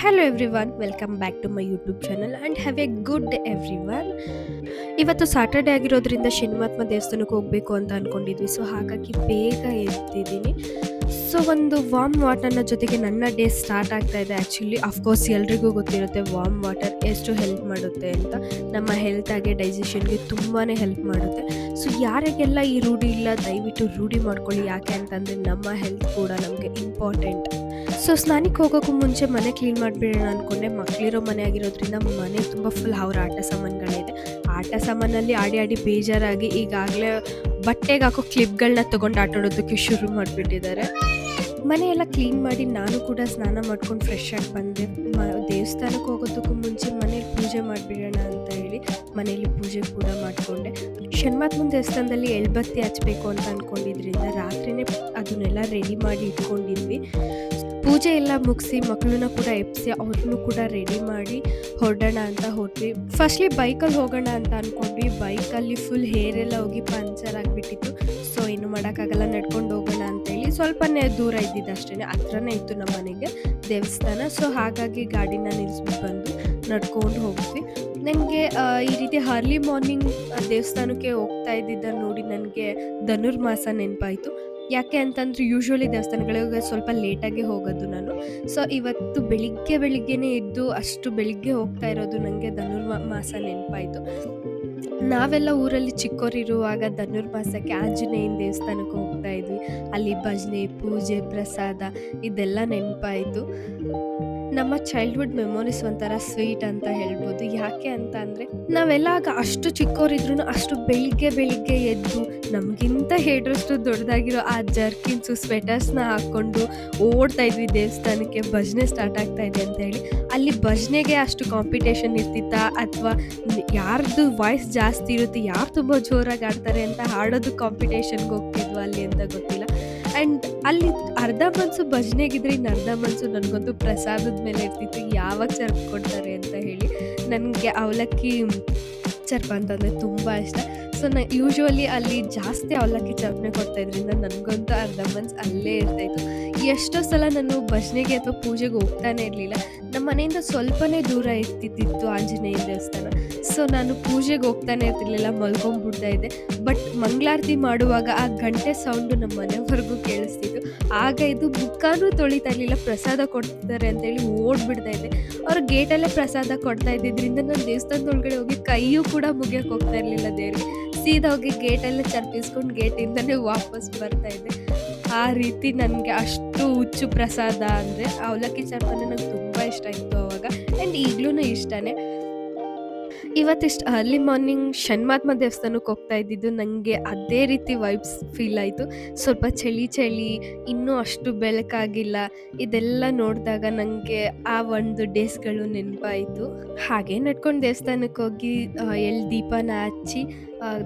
Hello everyone, welcome back to my YouTube channel and have a good day everyone. ಇವತ್ತು Saturday ಆಗಿರೋದ್ರಿಂದ ಶನಿಮಹಾತ್ಮ ದೇವಸ್ಥಾನಕ್ಕೆ ಹೋಗಬೇಕು ಅಂತ ಅಂದ್ಕೊಂಡಿದ್ವಿ. ಸೊ ಹಾಗಾಗಿ ಬೇಗ ಎದ್ದಿದ್ದೀನಿ. ಸೊ ಒಂದು ವಾರ್ಮ್ ವಾಟರ್ನ ಜೊತೆಗೆ ನನ್ನ ಡೇ ಸ್ಟಾರ್ಟ್ ಆಗ್ತಾ ಇದೆ. ಆ್ಯಕ್ಚುಲಿ ಅಫ್ಕೋರ್ಸ್ ಎಲ್ರಿಗೂ ಗೊತ್ತಿರುತ್ತೆ ವಾರ್ಮ್ ವಾಟರ್ ಎಷ್ಟು ಹೆಲ್ಪ್ ಮಾಡುತ್ತೆ ಅಂತ. ನಮ್ಮ ಹೆಲ್ತಾಗೆ ಡೈಜೆಷನ್ಗೆ ತುಂಬಾ ಹೆಲ್ಪ್ ಮಾಡುತ್ತೆ. ಸೊ ಯಾರಿಗೆಲ್ಲ ಈ ರೂಢಿ ಇಲ್ಲ ದಯವಿಟ್ಟು ರೂಢಿ ಮಾಡ್ಕೊಳ್ಳಿ. ಯಾಕೆ ಅಂತಂದರೆ ನಮ್ಮ ಹೆಲ್ತ್ ಕೂಡ ನಮಗೆ ಇಂಪಾರ್ಟೆಂಟ್. ಸೊ ಸ್ನಾನಕ್ಕೆ ಹೋಗೋಕ್ಕೂ ಮುಂಚೆ ಮನೆ ಕ್ಲೀನ್ ಮಾಡಿಬಿಡೋಣ ಅಂದ್ಕೊಂಡೆ. ಮಕ್ಕಳಿರೋ ಮನೆ ಆಗಿರೋದ್ರಿಂದ ಮನೆ ತುಂಬ ಫುಲ್ ಅವ್ರ ಆಟ ಸಾಮಾನುಗಳಿದೆ. ಆಟ ಸಾಮಾನಲ್ಲಿ ಆಡಿ ಆಡಿ ಬೇಜಾರಾಗಿ ಈಗಾಗಲೇ ಬಟ್ಟೆಗೆ ಹಾಕೋ ಕ್ಲಿಪ್ಗಳನ್ನ ತೊಗೊಂಡು ಆಟಾಡೋದಕ್ಕೆ ಶುರು ಮಾಡಿಬಿಟ್ಟಿದ್ದಾರೆ. ಮನೆಯೆಲ್ಲ ಕ್ಲೀನ್ ಮಾಡಿ ನಾನು ಕೂಡ ಸ್ನಾನ ಮಾಡ್ಕೊಂಡು ಫ್ರೆಶ್ ಆಗಿ ಬಂದೆ. ದೇವಸ್ಥಾನಕ್ಕೆ ಹೋಗೋದಕ್ಕೂ ಮುಂಚೆ ಮನೇಲಿ ಪೂಜೆ ಮಾಡಿಬಿಡೋಣ ಅಂತ ಹೇಳಿ ಮನೆಯಲ್ಲಿ ಪೂಜೆ ಕೂಡ ಮಾಡಿಕೊಂಡೆ. ಶನಿಮಹಾತ್ಮನ ದೇವಸ್ಥಾನದಲ್ಲಿ ಎಳ್ಬತ್ತಿ ಹಚ್ಚಬೇಕು ಅಂತ ಅಂದ್ಕೊಂಡಿದ್ರಿಂದ ರಾತ್ರಿನೇ ಅದನ್ನೆಲ್ಲ ರೆಡಿ ಮಾಡಿ ಇಟ್ಕೊಂಡಿದ್ವಿ. ಪೂಜೆ ಎಲ್ಲ ಮುಗಿಸಿ ಮಕ್ಕಳನ್ನ ಕೂಡ ಎಬ್ಬಿಸಿ ಅವ್ರನ್ನೂ ಕೂಡ ರೆಡಿ ಮಾಡಿ ಹೊರಡೋಣ ಅಂತ ಹೊರಟ್ವಿ. ಫಸ್ಟ್ಲಿ ಬೈಕಲ್ಲಿ ಹೋಗೋಣ ಅಂತ ಅಂದ್ಕೊಂಡ್ವಿ. ಬೈಕಲ್ಲಿ ಫುಲ್ ಹೇರ್ ಎಲ್ಲ ಹೋಗಿ ಪಂಚರ್ ಆಗಿಬಿಟ್ಟಿತ್ತು. ಸೊ ಏನು ಮಾಡೋಕ್ಕಾಗಲ್ಲ, ನಡ್ಕೊಂಡು ಹೋಗೋಣ ಅಂತೇಳಿ ಸ್ವಲ್ಪನೇ ದೂರ ಇದ್ದಿದ್ದು ಅಷ್ಟೇ, ಹತ್ರನೇ ಇತ್ತು ನಮ್ಮ ಮನೆಗೆ ದೇವಸ್ಥಾನ. ಸೊ ಹಾಗಾಗಿ ಗಾಡಿನ ನಿಲ್ಲಿಸ್ಬಿಟ್ಟು ಬಂದು ನಡ್ಕೊಂಡು ಹೋಗ್ತೀವಿ. ನನಗೆ ಈ ರೀತಿ ಅರ್ಲಿ ಮಾರ್ನಿಂಗ್ ದೇವಸ್ಥಾನಕ್ಕೆ ಹೋಗ್ತಾ ಇದ್ದಿದ್ದ ನೋಡಿ ನನಗೆ ಧನುರ್ಮಾಸ ನೆನಪಾಯಿತು. ಯಾಕೆ ಅಂತಂದರೆ ಯೂಶ್ವಲಿ ದೇವಸ್ಥಾನಗಳಿಗೆ ಸ್ವಲ್ಪ ಲೇಟಾಗಿ ಹೋಗೋದು ನಾನು. ಸೊ ಇವತ್ತು ಬೆಳಿಗ್ಗೆನೇ ಎದ್ದು ಅಷ್ಟು ಬೆಳಿಗ್ಗೆ ಹೋಗ್ತಾ ಇರೋದು ನನಗೆ ಧನುರ್ಮಾಸ ನೆನಪಾಯಿತು. ನಾವೆಲ್ಲ ಊರಲ್ಲಿ ಚಿಕ್ಕವರಿರುವಾಗ ಧನುರ್ಮಾಸಕ್ಕೆ ಆಂಜನೇಯನ ದೇವಸ್ಥಾನಕ್ಕೆ ಹೋಗ್ತಾ ಇದ್ವಿ. ಅಲ್ಲಿ ಭಜನೆ, ಪೂಜೆ, ಪ್ರಸಾದ ಇದೆಲ್ಲ ನೆನಪಾಯಿತು. ನಮ್ಮ ಚೈಲ್ಡ್ಹುಡ್ ಮೆಮೊರೀಸ್ ಒಂಥರ ಸ್ವೀಟ್ ಅಂತ ಹೇಳ್ಬೋದು. ಯಾಕೆ ಅಂತ ಅಂದರೆ ನಾವೆಲ್ಲ ಆಗ ಅಷ್ಟು ಚಿಕ್ಕವರಿದ್ರೂ ಅಷ್ಟು ಬೆಳಿಗ್ಗೆ ಎದ್ದು ನಮಗಿಂತ ಹೇಡ್ರಷ್ಟು ದೊಡ್ಡದಾಗಿರೋ ಆ ಜರ್ಕಿನ್ಸು ಸ್ವೆಟರ್ಸ್ನ ಹಾಕ್ಕೊಂಡು ಓಡ್ತಾ ಇದ್ವಿ ದೇವಸ್ಥಾನಕ್ಕೆ. ಭಜನೆ ಸ್ಟಾರ್ಟ್ ಆಗ್ತಾ ಇದೆ ಅಂತ ಹೇಳಿ ಅಲ್ಲಿ ಭಜನೆಗೆ ಅಷ್ಟು ಕಾಂಪಿಟೇಷನ್ ಇರ್ತಿತ್ತಾ ಅಥವಾ ಯಾರ್ದು ವಾಯ್ಸ್ ಜಾಸ್ತಿ ಇರುತ್ತೆ, ಯಾರು ತುಂಬ ಜೋರಾಗಿ ಆಡ್ತಾರೆ ಅಂತ ಹಾಡೋದು ಕಾಂಪಿಟೇಷನ್ಗೆ ಹೋಗ್ತಿದ್ವು ಅಲ್ಲಿ ಅಂತ ಗೊತ್ತಿಲ್ಲ. ಆ್ಯಂಡ್ ಅಲ್ಲಿ ಅರ್ಧ ಮನಸ್ಸು ಭಜನೆಗಿದ್ರೆ ಇನ್ನು ಅರ್ಧ ಮನಸ್ಸು ನನಗಂತೂ ಪ್ರಸಾದದ ಮೇಲೆ ಇರ್ತಿತ್ತು, ಯಾವಾಗ ಚರ್ಪ್ ಕೊಡ್ತಾರೆ ಅಂತ ಹೇಳಿ. ನನಗೆ ಅವಲಕ್ಕಿ ಚರ್ಪ ಅಂತಂದರೆ ತುಂಬ ಇಷ್ಟ. ಸೊ ಯೂಶ್ವಲಿ ಅಲ್ಲಿ ಜಾಸ್ತಿ ಅವಲಕ್ಕಿ ಚರ್ಪನೆ ಕೊಡ್ತಾಯಿದ್ರಿಂದ ನನಗಂತೂ ಅರ್ಧ ಮನಸ್ಸು ಅಲ್ಲೇ ಇರ್ತಾಯಿತ್ತು. ಎಷ್ಟೋ ಸಲ ನಾನು ಭಜನೆಗೆ ಅಥವಾ ಪೂಜೆಗೆ ಹೋಗ್ತಾನೆ ಇರಲಿಲ್ಲ. ನಮ್ಮ ಮನೆಯಿಂದ ಸ್ವಲ್ಪನೇ ದೂರ ಇರ್ತಿದ್ದಿತ್ತು ಆಂಜನೇಯ ದೇವಸ್ಥಾನ. ಸೊ ನಾನು ಪೂಜೆಗೆ ಹೋಗ್ತಾನೆ ಇರ್ತಿರ್ಲಿಲ್ಲ, ಮಲ್ಕೊಂಡ್ಬಿಡ್ತಾ ಇದ್ದೆ. ಬಟ್ ಮಂಗಳಾರತಿ ಮಾಡುವಾಗ ಆ ಗಂಟೆ ಸೌಂಡು ನಮ್ಮ ಮನೆವರೆಗೂ ಕೇಳಿಸ್ತಿತ್ತು. ಆಗ ಇದು ಮುಖನೂ ತೊಳಿತಾ ಇರಲಿಲ್ಲ, ಪ್ರಸಾದ ಕೊಡ್ತಿದ್ದಾರೆ ಅಂತೇಳಿ ಓಡ್ಬಿಡ್ತಾ ಇದ್ದೆ. ಅವ್ರು ಗೇಟಲ್ಲೇ ಪ್ರಸಾದ ಕೊಡ್ತಾ ಇದ್ದಿದ್ದರಿಂದ ನಾನು ದೇವಸ್ಥಾನದೊಳಗಡೆ ಹೋಗಿ ಕೈಯೂ ಕೂಡ ಮುಗಿಯೋಕೆ ಹೋಗ್ತಾ ಇರಲಿಲ್ಲ ದೇವರಿಗೆ. ಸೀದಾ ಹೋಗಿ ಗೇಟಲ್ಲೇ ಚರ್ಪಿಸ್ಕೊಂಡು ಗೇಟಿಂದನೇ ವಾಪಸ್ ಬರ್ತಾ ಇದ್ದೆ. ಆ ರೀತಿ ನನಗೆ ಅಷ್ಟು ಹುಚ್ಚು ಪ್ರಸಾದ ಅಂದರೆ ಅವಲಕ್ಕಿ ಚರ್ಪನೆ ನನಗೆ ತುಂಬ ಇಷ್ಟ ಇತ್ತು ಆವಾಗ. ಆ್ಯಂಡ್ ಈಗಲೂ ಇಷ್ಟನೇ. ಇವತ್ತಿಷ್ಟು ಅರ್ಲಿ ಮಾರ್ನಿಂಗ್ ಶನಿಮಹಾತ್ಮ ದೇವಸ್ಥಾನಕ್ಕೆ ಹೋಗ್ತಾ ಇದ್ದಿದ್ದು ನನಗೆ ಅದೇ ರೀತಿ ವೈಬ್ಸ್ ಫೀಲ್ ಆಯಿತು. ಸ್ವಲ್ಪ ಚಳಿ ಇನ್ನೂ ಅಷ್ಟು ಬೆಳಕಾಗಿಲ್ಲ. ಇದೆಲ್ಲ ನೋಡಿದಾಗ ನನಗೆ ಆ ಒಂದು ಡೇಸ್ಗಳು ನೆನಪಾಯಿತು. ಹಾಗೆ ನಡ್ಕೊಂಡು ದೇವಸ್ಥಾನಕ್ಕೆ ಹೋಗಿ ಎಳ್ಳು ದೀಪನ ಹಚ್ಚಿ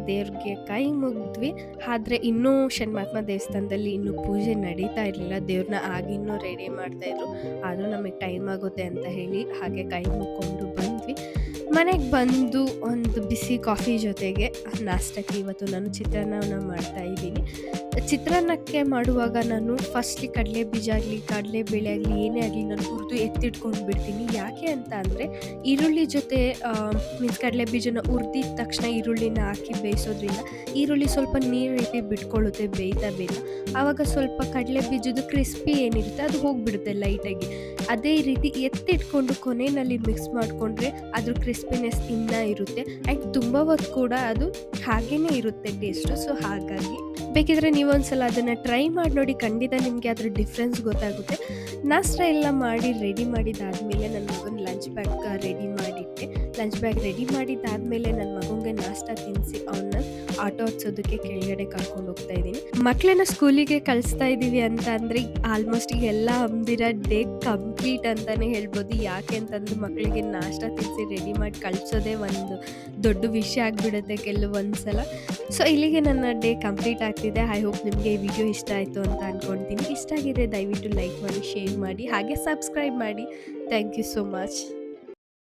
ದೇವ್ರಿಗೆ ಕೈ ಮುಗಿದ್ವಿ. ಆದರೆ ಇನ್ನೂ ಶನಿಮಹಾತ್ಮ ದೇವಸ್ಥಾನದಲ್ಲಿ ಇನ್ನೂ ಪೂಜೆ ನಡೀತಾ ಇರಲಿಲ್ಲ. ದೇವ್ರನ್ನ ಆಗಿನ್ನೂ ರೆಡಿ ಮಾಡ್ತಾಯಿದ್ರು. ಆದರೂ ನಮಗೆ ಟೈಮ್ ಆಗುತ್ತೆ ಅಂತ ಹೇಳಿ ಹಾಗೆ ಕೈ ಮುಗ್ಕೊಂಡು ಬಂದ್ವಿ. ಮನೆಗೆ ಬಂದು ಒಂದು ಬಿಸಿ ಕಾಫಿ ಜೊತೆಗೆ ನಾಷ್ಟಕ್ಕೆ ಇವತ್ತು ನಾನು ಚಿತ್ರಾನ್ನವನ್ನು ಮಾಡ್ತಾಯಿದ್ದೀನಿ. ಚಿತ್ರಾನ್ನಕ್ಕೆ ಮಾಡುವಾಗ ನಾನು ಫಸ್ಟ್ಲಿ ಕಡಲೆ ಬೀಜ ಆಗಲಿ ಕಡಲೆಬೇಳೆ ಆಗಲಿ ಏನೇ ಆಗಲಿ ನಾನು ಹುರಿದು ಎತ್ತಿಟ್ಕೊಂಡು ಬಿಡ್ತೀನಿ. ಯಾಕೆ ಅಂತ ಅಂದರೆ ಈರುಳ್ಳಿ ಜೊತೆ ಮೀನ್ಸ್ ಕಡಲೆ ಬೀಜನ ಹುರಿದಿದ ತಕ್ಷಣ ಈರುಳ್ಳಿನ ಹಾಕಿ ಬೇಯಿಸೋದ್ರಿಂದ ಈರುಳ್ಳಿ ಸ್ವಲ್ಪ ನೀರು ರೀತಿ ಬಿಟ್ಕೊಳ್ಳುತ್ತೆ ಬೇಯ್ತಾ. ಆವಾಗ ಸ್ವಲ್ಪ ಕಡಲೆ ಬೀಜದ ಕ್ರಿಸ್ಪಿ ಏನಿರುತ್ತೆ ಅದು ಹೋಗಿಬಿಡುತ್ತೆ ಲೈಟಾಗಿ. ಅದೇ ರೀತಿ ಎತ್ತಿಟ್ಕೊಂಡು ಕೊನೆಯಲ್ಲಿ ಮಿಕ್ಸ್ ಮಾಡಿಕೊಂಡ್ರೆ ಅದ್ರ ಕ್ರಿಸ್ಪಿನೆಸ್ ಇನ್ನೂ ಇರುತ್ತೆ. ಆ್ಯಂಡ್ ತುಂಬ ಹೊತ್ತು ಕೂಡ ಅದು ಹಾಗೇ ಇರುತ್ತೆ ಟೇಸ್ಟು. ಸೊ ಹಾಗಾಗಿ ಬೇಕಿದ್ರೆ ನೀವೊಂದ್ಸಲ ಅದನ್ನು ಟ್ರೈ ಮಾಡಿ ನೋಡಿ, ಖಂಡಿತ ನಿಮಗೆ ಅದ್ರ ಡಿಫ್ರೆನ್ಸ್ ಗೊತ್ತಾಗುತ್ತೆ. ನಾಷ್ಟ ಎಲ್ಲ ಮಾಡಿ ರೆಡಿ ಮಾಡಿದ್ದಾದಮೇಲೆ ನನ್ನ ಮಗನ ಲಂಚ್ ಬ್ಯಾಗ್ ರೆಡಿ ಮಾಡಿಟ್ಟೆ. ಲಂಚ್ ಬ್ಯಾಗ್ ರೆಡಿ ಮಾಡಿದ್ದಾದಮೇಲೆ ನನ್ನ ಮಗನಿಗೆ ನಾಷ್ಟ ತಿನ್ನಿಸಿ ಅವನ್ನ ಆಟೋ ಹಚ್ಚೋದಕ್ಕೆ ಕೆಳಗಡೆ ಕರ್ಕೊಂಡು ಹೋಗ್ತಾ ಇದ್ದೀನಿ. ಮಕ್ಕಳನ್ನ ಸ್ಕೂಲಿಗೆ ಕಳಿಸ್ತಾ ಇದ್ದೀವಿ ಅಂತ ಅಂದರೆ ಆಲ್ಮೋಸ್ಟ್ ಎಲ್ಲ ಹಮ್ದಿರೋ ಡೇ ಕಂಪ್ಲೀಟ್ ಅಂತಲೇ ಹೇಳ್ಬೋದು. ಯಾಕೆ ಅಂತಂದ್ರೆ ಮಕ್ಕಳಿಗೆ ನಾಷ್ಟ ತಿನ್ನಿಸಿ ರೆಡಿ ಮಾಡಿ ಕಳಿಸೋದೇ ಒಂದು ದೊಡ್ಡ ವಿಷಯ ಆಗಿಬಿಡುತ್ತೆ ಕೆಲವೊಂದು ಸಲ. ಸೊ ಇಲ್ಲಿಗೆ ನನ್ನ ಡೇ ಕಂಪ್ಲೀಟ್ ಆಗ್ತಿದೆ. ಐ ಹೋಪ್ ನಿಮಗೆ ಈ ವಿಡಿಯೋ ಇಷ್ಟ ಆಯಿತು ಅಂತ ಅಂದ್ಕೊಳ್ತೀನಿ. ಇಷ್ಟ ಆಗಿದೆ ದಯವಿಟ್ಟು ಲೈಕ್ ಮಾಡಿ, ಶೇರ್ ಮಾಡಿ, ಹಾಗೆ ಸಬ್ಸ್ಕ್ರೈಬ್ ಮಾಡಿ. Thank you so much.